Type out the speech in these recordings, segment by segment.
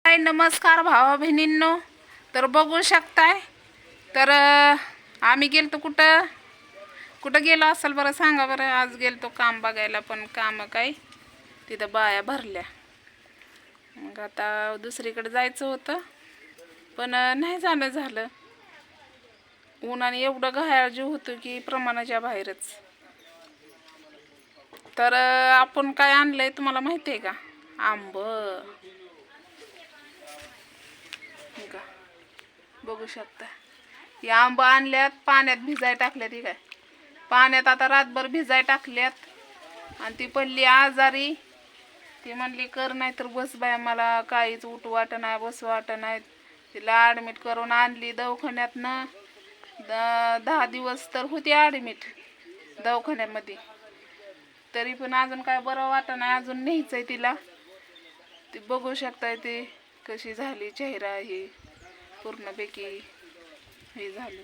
हाय नमस्कार भावा बहिणींनो. तर बघू शकताय तर आम्ही गेलतो कुठं गेलो असेल बरं सांगा बरं. आज गेलतो काम बघायला पण काम काय तिथं बाया भरल्या. मग आता दुसरीकडे जायचं होतं पण नाही झालं. उन्हाने एवढं घायाळ जीव होतो की प्रमाणाच्या बाहेरच. तर आपण काय आणलंय तुम्हाला माहिती आहे का? आंब बघू शकता. या आंबा आणल्यात पाण्यात भिजाय टाकल्यात. ही काय पाण्यात आता रातभर भिजाय टाकल्यात आणि ती पडली आजारी. ती म्हणली कर नाही तर बस बाय, मला काहीच उठू वाट नाही बसू वाट नाही. तिला ॲडमिट करून आणली दवाखान्यातनं. 10 दिवस तर होती ॲडमिट दवाखान्यामध्ये. तरी पण अजून काय बरं वाटत नाही. अजून न्यायचंय तिला. ती बघू शकताय ती कशी झाली चेहरा. ही पूर्णपैकी हे झाली.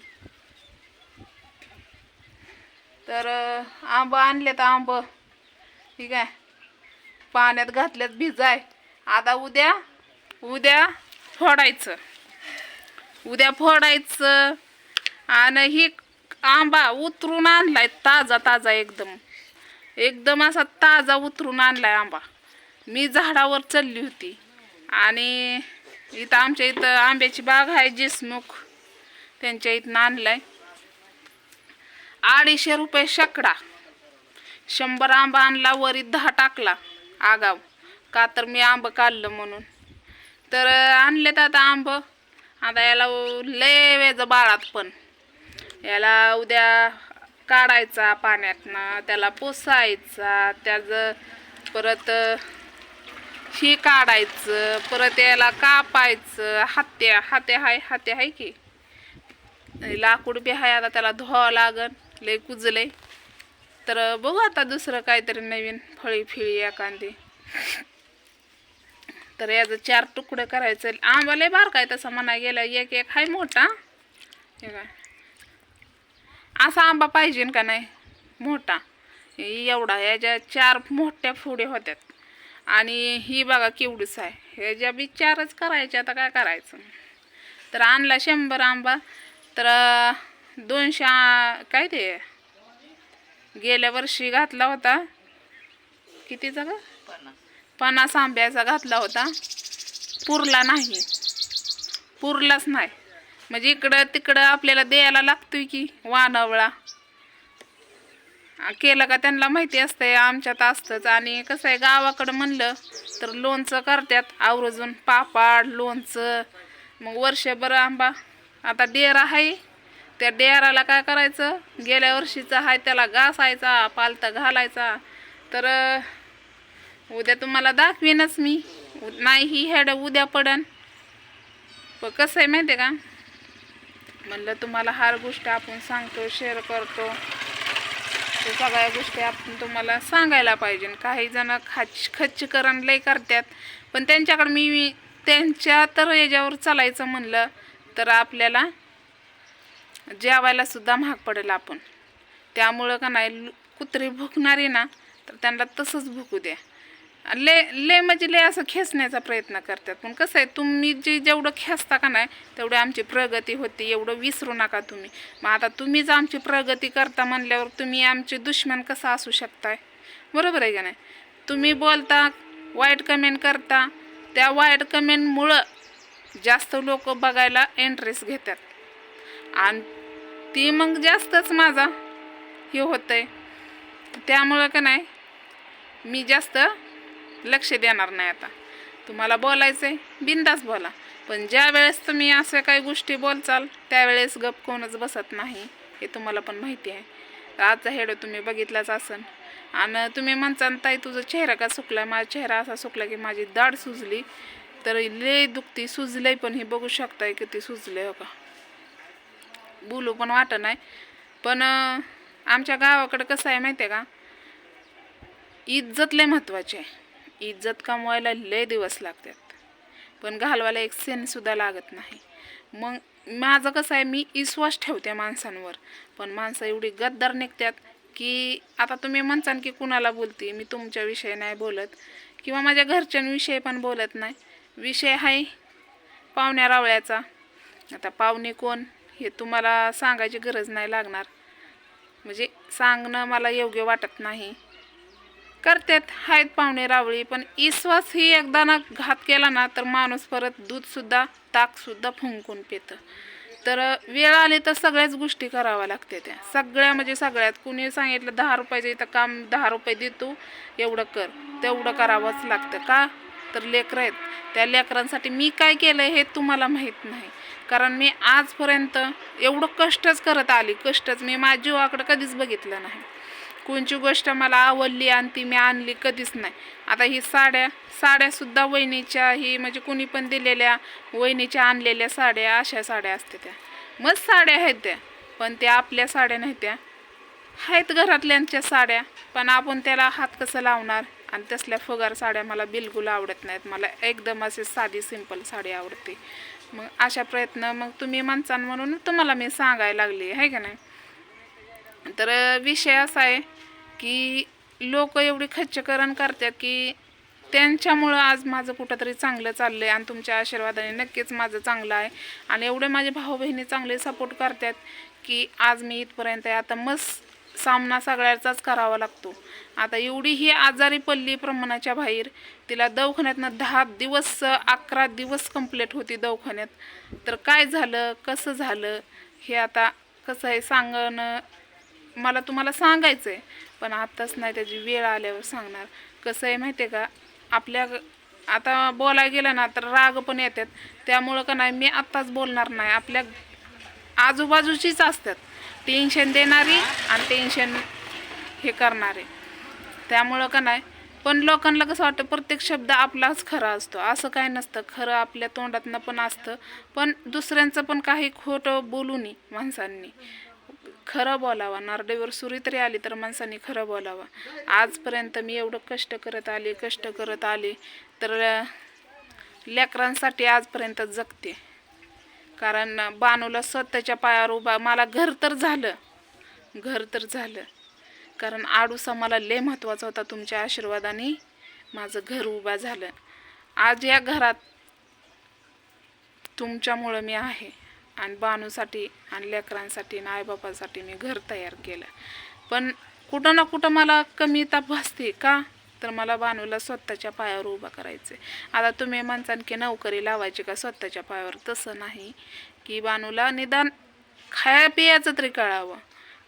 तर आंब आणलेत. आंब ठीक आहे पाण्यात घातल्यात भिजाय. आता उद्या फोडायचं आणि ही आंबा उतरून आणलाय ताजा एकदम असा ताजा उतरून आणलाय आंबा. मी झाडावर चढली होती आणि इथं आमच्या इथं आंब्याची बाग आहे जिसमुख, त्यांच्या इथं आणलाय. 250 रुपये शेकडा. 100 आंबा आणला, वरीत 10 टाकला आगाव का तर मी आंब काढलं म्हणून. तर आणलेत आता आंब. आता याला लय वेज बाळात पण याला उद्या काढायचा पाण्यातनं, त्याला पुसायचा, त्याचं परत ही काढायचं, परत याला कापायचं. हाते हाय की लाकूड बी हाय. आता त्याला धुवावं लागन, लय कुजलंय. तर बघू आता दुसरं काहीतरी नवीन फळी फिळी एखादी. तर याचं 4 तुकडे करायचं. आंबा लय बारका आहे तसा म्हणाय गेला. एक हाय मोठा. हे काय असा आंबा पाहिजे का नाही मोठा एवढा. याच्या 4 मोठ्या फुड्या होत्यात आणि ही बघा केवढीच आहे. ह्याच्या बी 4च करायचे. आता काय करायचं. तर आणला 100 आंबा. तर 200 काय ते गेल्या वर्षी घातला होता. कितीचा ग? 50 आंब्याचा घातला होता. पुरलाच नाही. म्हणजे इकडं तिकडं आपल्याला द्यायला लागतोय की वानवळा केलं का त्यांना माहिती असतंय. आमच्यात असतंच. आणि कसं आहे गावाकडं म्हणलं तर लोणचं करतात आवर्जून, पापड लोणचं. मग वर्षभर आंबा. आता डेरा आहे, त्या डेराला काय करायचं, गेल्या वर्षीचा आहे त्याला घासायचा, पालता घालायचा. तर उद्या तुम्हाला दाखवीनच मी. नाही ही हेड उद्या पडन. पण कसं आहे माहिती आहे का, म्हणलं तुम्हाला हर गोष्ट आपण सांगतो, शेअर करतो. ते सगळ्या गोष्टी आपण तुम्हाला सांगायला पाहिजे. काही जण खच्चीकरण लय करतात, पण त्यांच्याकडे मी त्यांच्या तर याच्यावर चालायचं म्हणलं तर आपल्याला जेवायला सुद्धा महाग पडेल आपण. त्यामुळं का नाही कुत्री भुकणारी ना तर त्यांना तसंच भुकू द्या. ले म्हणजे लय असं खेचण्याचा प्रयत्न करतात. पण कसं आहे तुम्ही जेवढं खेचता का नाही तेवढी आमची प्रगती होते. एवढं विसरू नका तुम्ही. मग आता तुम्हीच आमची प्रगती करता म्हणल्यावर तुम्ही आमचे दुश्मन कसा असू शकताय? बरोबर आहे का नाही? तुम्ही बोलता, वाईट कमेंट करता, त्या वाईट कमेंटमुळं जास्त लोक बघायला इंटरेस्ट घेतात आणि ती मग जास्तच माझा हे होतंय. त्यामुळं का नाही मी जास्त लक्ष देणार नाही. आता तुम्हाला बोलायचंय बिंदास बोला, पण ज्या वेळेस तुम्ही अशा काही गोष्टी बोलचाल त्यावेळेस गप कोणच बसत नाही. हे तुम्हाला पण माहिती आहे. आजचा हेडो तुम्ही बघितलाच असन. आणि तुम्ही म्हणताल ताई तुझा चेहरा का सुकला. माझा चेहरा असा सुकला की माझी दाढ सुजली. तर लय दुखती, सुजलंय पण हे बघू शकताय किती सुजलंय. हो का बोलू पण वाटत नाही. पण आमच्या गावाकडे कसं आहे माहिती आहे का, इज्जत लय महत्त्वाची आहे. इज्जत कमवायला लय दिवस लागतात, पण घालवायला एक सेंटसुद्धा लागत नाही. मग माझं कसं आहे, मी विश्वास ठेवते माणसांवर, पण माणसं एवढी गद्दार निघतात की आता तुम्ही म्हणसान की कुणाला बोलते. मी तुमच्याविषयी नाही बोलत किंवा माझ्या घरच्यांविषयी पण बोलत नाही. विषय आहे पाहुण्या रावळ्याचा. आता पाहुणे कोण हे तुम्हाला सांगायची गरज नाही लागणार, म्हणजे सांगणं मला योग्य वाटत नाही. करतात आहेत पाहुणे रावळी, पण विश्वास ही एकदा ना घात केला ना तर माणूस परत दूधसुद्धा ताकसुद्धा फुंकून पितं. तर वेळ आली तर सगळ्याच गोष्टी कराव्या लागते त्या सगळ्या, म्हणजे सगळ्यात. कुणी सांगितलं 10 रुपयाचं इथं काम 10 रुपये देतो एवढं कर, तेवढं करावंच लागतं. का तर लेकरं आहेत, त्या लेकरांसाठी मी काय केलं हे तुम्हाला माहीत नाही. कारण मी आजपर्यंत एवढं कष्टच करत आली, कष्टच. मी माझ्या जीवाकडं कधीच बघितलं नाही. कोणची गोष्ट मला आवडली आणि ती मी आणली कधीच नाही. आता ही साड्यासुद्धा वहिनीच्या, ही म्हणजे कुणी पण दिलेल्या वहिनीच्या आणलेल्या साड्या, अशा साड्या असते त्या. मस्त साड्या आहेत त्या, पण त्या आपल्या साड्या नाही, त्या आहेत घरातल्यांच्या साड्या. पण आपण त्याला हात कसं लावणार? आणि तसल्या फुगार साड्या मला बिलकुल आवडत नाहीत. मला एकदम अशी साधी सिंपल साडी आवडते. मग अशा प्रयत्न मग तुम्ही माणसां म्हणून तुम्हाला मी सांगायला लागली आहे का नाही. तर विषय असा आहे की लोक एवढी खच्चकरण करतात की त्यांच्यामुळं आज माझं कुठंतरी चांगलं चाललं आहे. आणि तुमच्या आशीर्वादाने नक्कीच माझं चांगलं आहे. आणि एवढे माझे भाऊ बहिणी चांगले सपोर्ट करतात की आज मी इथपर्यंत आहे. आता मस्त सामना सगळ्याचाच करावा लागतो. आता एवढी ही आजारी पडली प्रमाणाच्या बाहेर, तिला दवाखान्यातनं 10 दिवस 11 दिवस कंप्लीट होती दवाखान्यात. तर काय झालं कसं झालं हे आता कसं आहे सांगणं मला तुम्हाला सांगायचं आहे, पण आत्ताच नाही, त्याची वेळ आल्यावर सांगणार. कसं आहे माहिती आहे का, आपल्या आता बोलायला गेलं ना तर राग पण येतात. त्यामुळं का नाही मी आत्ताच बोलणार नाही. आपल्या आजूबाजूचीच असतात टेन्शन देणारी आणि टेन्शन हे करणारे. त्यामुळं का नाही, पण लोकांना कसं वाटतं प्रत्येक शब्द आपलाच खरा असतो. असं काय नसतं. खरं आपल्या तोंडातनं पण असतं, पण दुसऱ्यांचं पण काही खोटं बोलू नये माणसांनी. खरं बोलावं. नारडेवर सुरी तरी आली तर माणसांनी खरं बोलावं. आजपर्यंत मी एवढं कष्ट करत आले तर लेकरांसाठी आजपर्यंत जगते. कारण बानूला स्वतःच्या पायावर उभा, मला घर तर झालं. कारण आडूसा मला लय महत्त्वाचा होता. तुमच्या आशीर्वादाने माझं घर उभा झालं. आज या घरात तुमच्यामुळं मी आहे. आणि बानूसाठी आणि लेकरांसाठी आणि आईबापासाठी मी घर तयार केलं. पण कुठं ना कुठं मला कमीता भासते. का तर मला बानूला स्वतःच्या पायावर उभा करायचं. आता तुम्ही म्हणसान की नोकरी लावायची का स्वतःच्या पायावर, तसं नाही. की बानूला निदान खाया पियाचं तरी कळावं,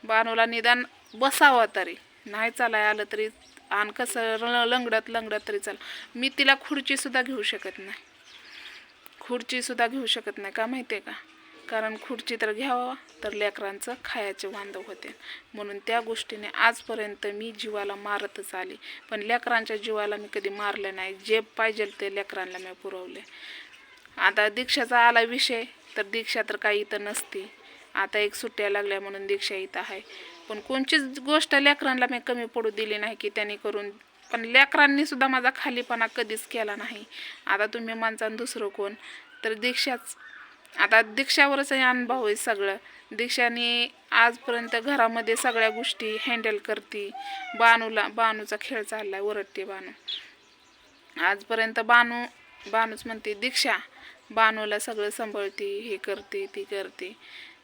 बानूला निदान बसावं तरी, नाही चालाय आलं तरी, आणि कसं लंगडत तरी चाल. मी तिला खुर्चीसुद्धा घेऊ शकत नाही. का माहिती आहे का, कारण खुर्ची तर घ्यावं तर लेकरांचं खायचे वांदे होते. म्हणून त्या गोष्टीने आजपर्यंत मी जीवाला मारतच आली. पण लेकरांच्या जीवाला मी कधी मारलं नाही. जे पाहिजे ते लेकरांना मी पुरवले. आता दीक्षाचा आला विषय, तर दीक्षा तर काही इथं नसती. आता एक सुट्ट्या लागल्या म्हणून दीक्षा इथं आहे. पण कोणचीच गोष्ट लेकरांना मी कमी पडू दिली नाही की त्यांनी करून. पण लेकरांनी सुद्धा माझा खालीपणा कधीच केला नाही. आता तुम्ही माणसानं दुसरं कोण, तर दीक्षाच. आता दीक्षावरच अनुभव आहे सगळं. दीक्षाने आजपर्यंत घरामध्ये सगळ्या गोष्टी हँडल करते. बानूचा खेळ चाललाय, ओरडते बानू. आजपर्यंत बानूच म्हणते दीक्षा बानूला सगळं सांभाळते, हे करते ती करते.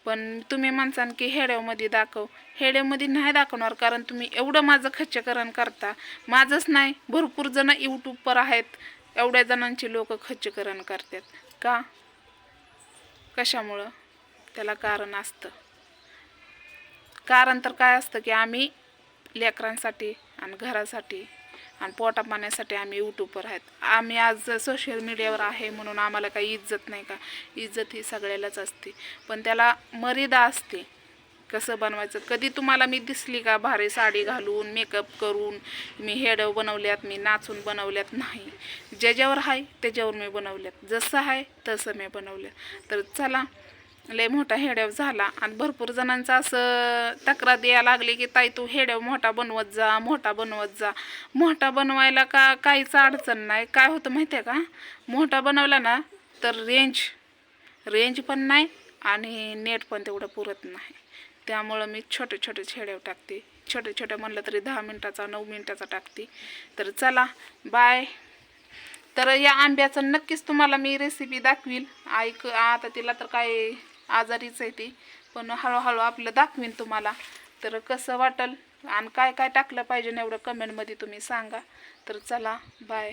पण तुम्ही म्हणसान की हेड्यामध्ये दाखव, हेड्यामध्ये नाही दाखवणार. कारण तुम्ही एवढं माझं खच्चकरण करता. माझंच नाही, भरपूर जण यूट्यूबवर आहेत, एवढ्या जणांची लोक खच्चकरण करतात. का कशामुळं, त्याला कारण असतं. कारण तर काय असतं की आम्ही लेकरांसाठी आणि घरासाठी आणि पोटा पाण्यासाठी आम्ही यूट्यूबवर आहेत. आम्ही आज सोशल मीडियावर आहे म्हणून आम्हाला काही इज्जत नाही का, इज्जत ही सगळ्यालाच असते. पण त्याला मर्यादा असते. कसं बनवायचं. कधी तुम्हाला मी दिसली का भारी साडी घालून मेकअप करून मी हेडव बनवल्यात, मी नाचून बनवल्यात? नाही. ज्याच्यावर आहे त्याच्यावर मी बनवल्यात, जसं आहे तसं मी बनवलं. तर चला, लय मोठा हेड्याव झाला. आणि भरपूर जणांचं असं तक्रार द्यायला लागली की ताई तू हेड्याव मोठा बनवत जा. मोठा बनवायला काहीच अडचण नाही. काय होतं माहिती आहे का, मोठा बनवला ना तर रेंज पण नाही आणि नेट पण तेवढं पुरत नाही. त्यामुळं मी छोटे हेड्याव टाकते. छोटे म्हणलं तरी 10 मिनटाचा 9 मिनटाचा टाकते. तर चला बाय. तर या आंब्याचं नक्कीच तुम्हाला मी रेसिपी दाखवील. आता तिला तर काय आजारीच आहे ती, पण हळूहळू आपलं दाखवीन तुम्हाला. तर कसं वाटेल आणि काय काय टाकलं पाहिजे एवढं कमेंटमध्ये तुम्ही सांगा. तर चला बाय.